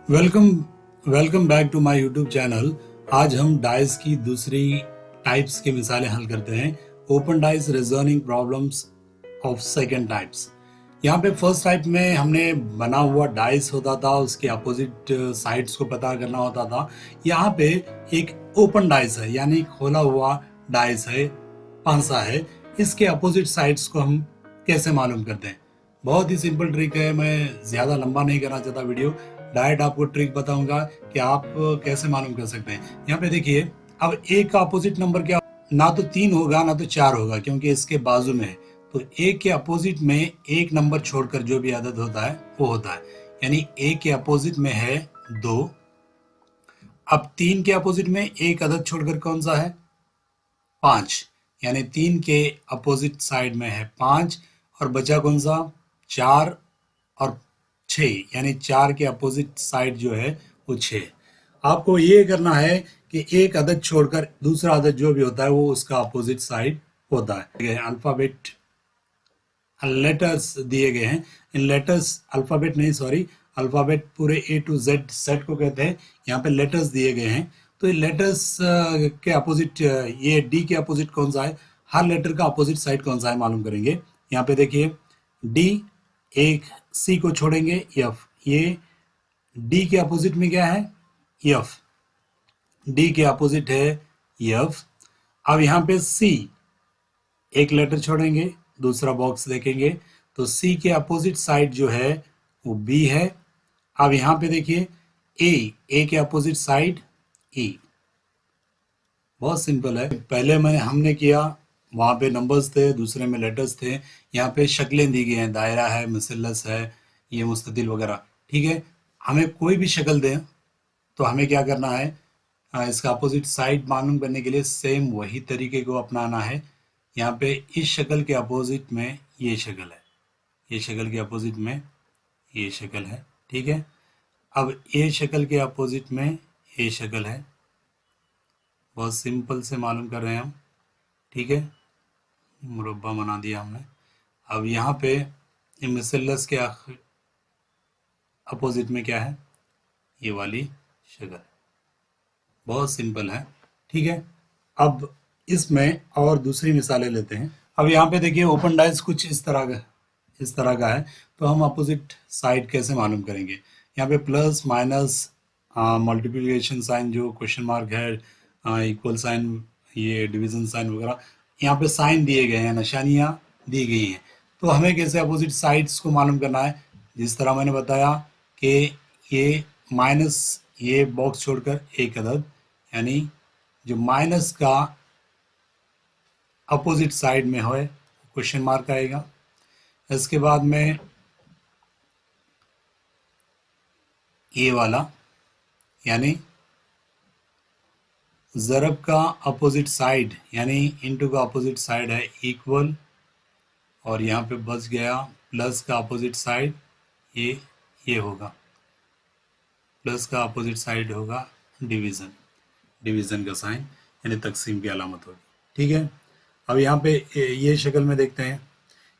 Welcome welcome back to my YouTube channel. आज हम dice की दूसरी टाइप्स की मिसालें हल करते हैं। Open dice reasoning problems of second types. यहाँ पे फर्स्ट टाइप में हमने बना हुआ डाइस होता था, उसके अपोजिट साइड्स को पता करना होता था। यहाँ पे एक ओपन डाइस है, यानी खोला हुआ डाइस है, पांसा है। इसके अपोजिट साइड्स को हम कैसे मालूम करते हैं? बहुत ही सिंपल ट्रिक है। मैं ज़्यादा लंबा नहीं करना चाहता वीडियो, डायरेक्ट आपको ट्रिक बताऊंगा कि आप कैसे मालूम कर सकते हैं। यहाँ पे देखिए, अब एक का अपोजिट नंबर क्या, ना तो 3 होगा ना तो 4 होगा, क्योंकि इसके बाजू में है। तो एक के अपोजिट में एक नंबर छोड़कर जो भी अदद होता है वो होता है, यानी एक के अपोजिट में है 2। अब 3 के अपोजिट में एक अदद छोड़कर कौन सा है? 5, यानी 3 के अपोजिट साइड में है 5, और बचा कौन सा? 4 और 6, यानी 4 के अपोजिट साइड जो है वो 6। आपको ये करना है कि एक अदद छोड़कर दूसरा अदद जो भी होता है वो उसका अपोजिट साइड होता है। अल्फाबेट लेटर्स दिए गए हैं। इन लेटर्स, अल्फाबेट नहीं, सॉरी, अल्फाबेट पूरे A to Z सेट को कहते हैं। यहाँ पे लेटर्स दिए गए हैं, तो ये लेटर्स के अपोजिट, ये D के अपोजिट कौन सा है, हर लेटर का अपोजिट साइड कौन सा है मालूम करेंगे। यहाँ पे देखिए, D, एक C को छोड़ेंगे F, ये D के अपोजिट में क्या है? F, D के अपोजिट है F। अब यहाँ पे C, एक लेटर छोड़ेंगे, दूसरा बॉक्स देखेंगे तो C के अपोजिट साइड जो है वो B है। अब यहाँ पे देखिए, A के अपोजिट साइड E। बहुत सिंपल है। पहले हमने किया, वहाँ पे नंबर्स थे, दूसरे में लेटर्स थे। यहाँ पे शक्लें दी गई हैं, दायरा है, मुसल्लस है, ये मुस्ततिल वगैरह। ठीक है, हमें कोई भी शक्ल दें तो हमें क्या करना है, इसका अपोजिट साइड मालूम करने के लिए सेम वही तरीके को अपनाना है। यहाँ पे इस शक्ल के अपोजिट में ये शक्ल है, ये शक्ल के अपोजिट में ये शक्ल है। ठीक है, अब ये शक्ल के अपोजिट में ये शक्ल है। बहुत सिंपल से मालूम कर रहे हैं हम। ठीक है, मुरब्बा बना दिया हमने। अब यहाँ पे मुसल्लस के अपोजिट में क्या है? ये वाली शक्ल। बहुत सिंपल है। ठीक है, अब इसमें और दूसरी मिसालें लेते हैं। अब यहाँ पे देखिए, ओपन डाइस कुछ इस तरह का है। तो हम अपोजिट साइड कैसे मालूम करेंगे? यहाँ पे प्लस माइनस, मल्टीप्लिकेशन साइन, जो क्वेश्चन मार्क है, इक्वल साइन, ये डिवीजन साइन वगैरह, यहाँ पे साइन दिए गए हैं, निशानियाँ दी गई हैं। तो हमें कैसे अपोजिट साइड्स को मालूम करना है? जिस तरह मैंने बताया कि ये माइनस, ये बॉक्स छोड़कर एक अदद, यानी जो माइनस का अपोजिट साइड में हो क्वेश्चन मार्क आएगा। इसके बाद में ये वाला, यानी ज़रब का अपोजिट साइड, यानी इनटू का अपोजिट साइड है इक्वल, और यहाँ पे बच गया प्लस का अपोजिट साइड, ये होगा, प्लस का अपोजिट साइड होगा डिवीज़न, डिवीज़न का साइन, यानी तकसीम की अलामत होगी। ठीक है, अब यहाँ पे ये शक्ल में देखते हैं,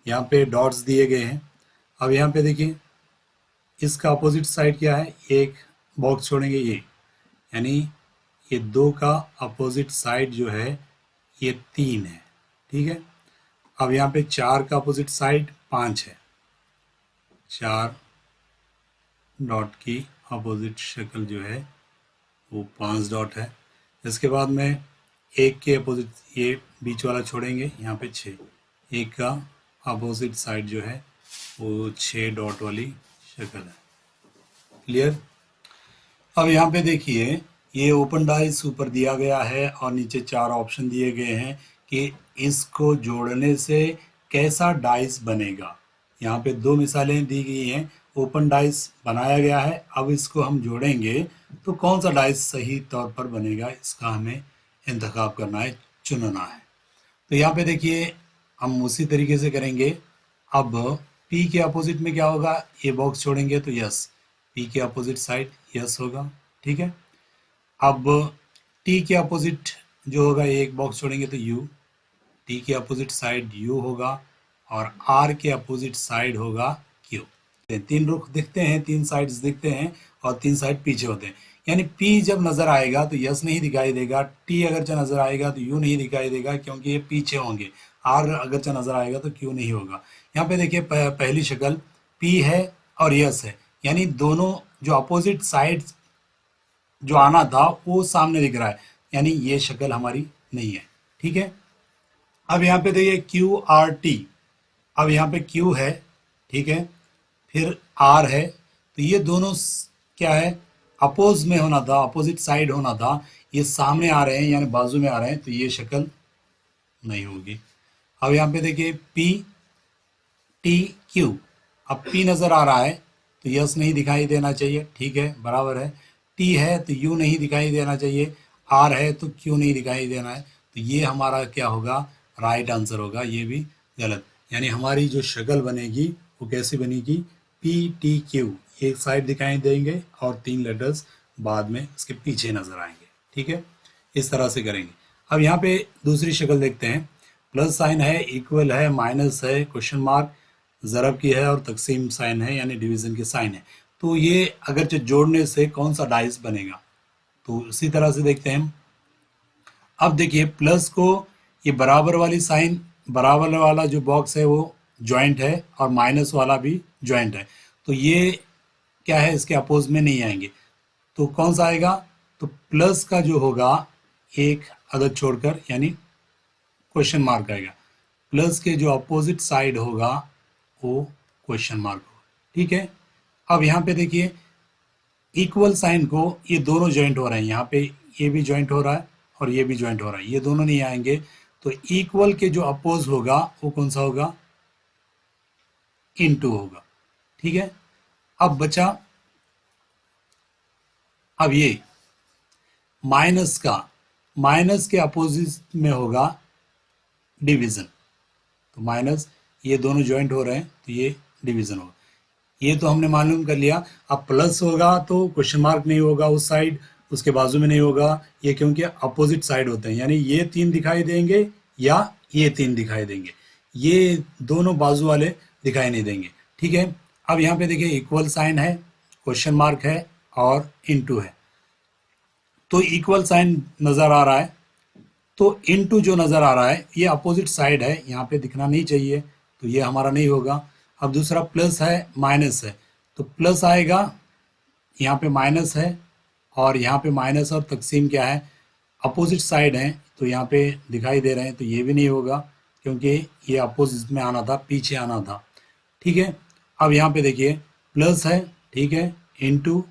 यहाँ पे डॉट्स दिए गए हैं। अब यहाँ पे देखिए, इसका अपोजिट साइड क्या है? एक बॉक्स छोड़ेंगे ये, यानी ये 2 का अपोजिट साइड जो है ये 3 है। ठीक है, अब यहाँ पे 4 का अपोजिट साइड 5 है, 4 डॉट की अपोजिट शक्ल जो है वो 5 डॉट है। इसके बाद में एक के अपोजिट, ये बीच वाला छोड़ेंगे, यहाँ पे 6, एक का अपोजिट साइड जो है वो 6 डॉट वाली शक्ल है। क्लियर? अब यहाँ पे देखिए, ये ओपन डाइस ऊपर दिया गया है और नीचे 4 ऑप्शन दिए गए हैं कि इसको जोड़ने से कैसा डाइस बनेगा। यहाँ पे 2 मिसालें दी गई हैं। ओपन डाइस बनाया गया है, अब इसको हम जोड़ेंगे तो कौन सा डाइस सही तौर पर बनेगा, इसका हमें इंतखाब करना है, चुनना है। तो यहाँ पे देखिए, हम उसी तरीके से करेंगे। अब P के अपोजिट में क्या होगा? ये बॉक्स छोड़ेंगे तो यस, P के अपोजिट साइड यस होगा। ठीक है, अब T के अपोजिट जो होगा, ये एक बॉक्स छोड़ेंगे तो U, T के अपोजिट साइड U होगा, और R के अपोजिट साइड होगा Q। तीन रुख दिखते हैं, तीन साइड्स दिखते हैं और तीन साइड पीछे होते हैं। यानी P जब नजर आएगा तो यस नहीं दिखाई देगा, T अगर नजर आएगा तो U नहीं दिखाई देगा क्योंकि ये पीछे होंगे, R अगर नजर आएगा तो Q नहीं होगा। यहाँ पे देखिए पहली शक्ल P है और यस है, यानी दोनों जो अपोजिट साइड जो आना था वो सामने दिख रहा है, यानी ये शक्ल हमारी नहीं है। ठीक है, अब यहाँ पे देखिए QRT, अब यहाँ पे Q है, ठीक है, फिर R है, तो ये दोनों क्या है, अपोज में होना था, अपोजिट साइड होना था, ये सामने आ रहे हैं यानी बाजू में आ रहे हैं, तो ये शक्ल नहीं होगी। अब यहाँ पे देखिए PTQ, अब P नजर आ रहा है तो यस नहीं दिखाई देना चाहिए, ठीक है, बराबर है। T है तो U नहीं दिखाई देना चाहिए, R है तो Q नहीं दिखाई देना है, तो ये हमारा क्या होगा, राइट आंसर होगा, ये भी गलत। यानी हमारी जो शक्ल बनेगी वो कैसी बनेगी, PTQ, एक साइड दिखाई देंगे और तीन लेटर्स बाद में उसके पीछे नजर आएंगे। ठीक है, इस तरह से करेंगे। अब यहाँ पे दूसरी शक्ल देखते हैं, प्लस साइन है, इक्वल है, माइनस है, क्वेश्चन मार्क, ज़रब की है और तकसीम साइन है यानी डिवीज़न की साइन है। तो ये अगर जोड़ने से कौन सा डाइस बनेगा, तो उसी तरह से देखते हैं। अब देखिए प्लस को ये बराबर वाली साइन, बराबर वाला जो बॉक्स है वो जॉइंट है और माइनस वाला भी जॉइंट है, तो ये क्या है, इसके अपोज में नहीं आएंगे, तो कौन सा आएगा, तो प्लस का जो होगा एक अदद छोड़कर यानी क्वेश्चन मार्क आएगा, प्लस के जो अपोजिट साइड होगा वो क्वेश्चन मार्क होगा। ठीक है, अब यहाँ पे देखिए इक्वल साइन को ये दोनों ज्वाइंट हो रहे हैं, यहाँ पे ये भी ज्वाइंट हो रहा है और ये भी ज्वाइंट हो रहा है, ये दोनों नहीं आएंगे, तो इक्वल के जो अपोज होगा वो कौन सा होगा, इनटू होगा। ठीक है, अब बचा, अब ये माइनस का, माइनस के अपोजिट में होगा डिवीजन, तो माइनस, ये दोनों ज्वाइंट हो रहे हैं तो ये डिवीजन होगा, ये तो हमने मालूम कर लिया। अब प्लस होगा तो क्वेश्चन मार्क नहीं होगा उस साइड, उसके बाजू में नहीं होगा, ये क्योंकि अपोजिट साइड होते हैं, यानी ये तीन दिखाई देंगे या ये तीन दिखाई देंगे, ये दोनों बाजू वाले दिखाई नहीं देंगे। ठीक है, अब यहाँ पे देखिए इक्वल साइन है, क्वेश्चन मार्क है और इनटू है, तो इक्वल साइन नज़र आ रहा है, तो इनटू जो नज़र आ रहा है ये अपोजिट साइड है, यहाँ पे दिखना नहीं चाहिए, तो ये हमारा नहीं होगा। अब दूसरा प्लस है, माइनस है, तो प्लस आएगा, यहाँ पे माइनस है और यहाँ पे माइनस और तकसीम क्या है, अपोजिट साइड है, तो यहाँ पे दिखाई दे रहे हैं, तो ये भी नहीं होगा क्योंकि ये अपोजिट में आना था, पीछे आना था। ठीक है, अब यहाँ पे देखिए प्लस है, ठीक है, इनटू,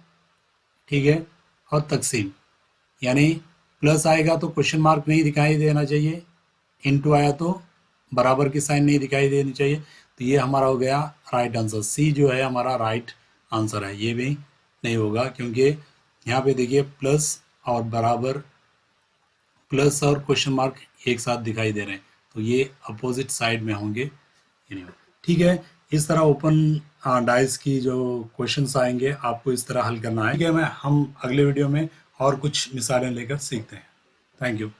ठीक है, और तकसीम, यानी प्लस आएगा तो क्वेश्चन मार्क नहीं दिखाई देना चाहिए, इनटू आया तो बराबर की साइन नहीं दिखाई देनी चाहिए, तो ये हमारा हो गया राइट आंसर, सी जो है हमारा राइट आंसर है। ये भी नहीं होगा क्योंकि यहाँ पे देखिए प्लस और बराबर, प्लस और क्वेश्चन मार्क एक साथ दिखाई दे रहे हैं, तो ये अपोजिट साइड में होंगे। ठीक है, इस तरह ओपन डाइस की जो क्वेश्चंस आएंगे आपको इस तरह हल करना है। ठीक है, हम अगले वीडियो में और कुछ मिसालें लेकर सीखते हैं। Thank you.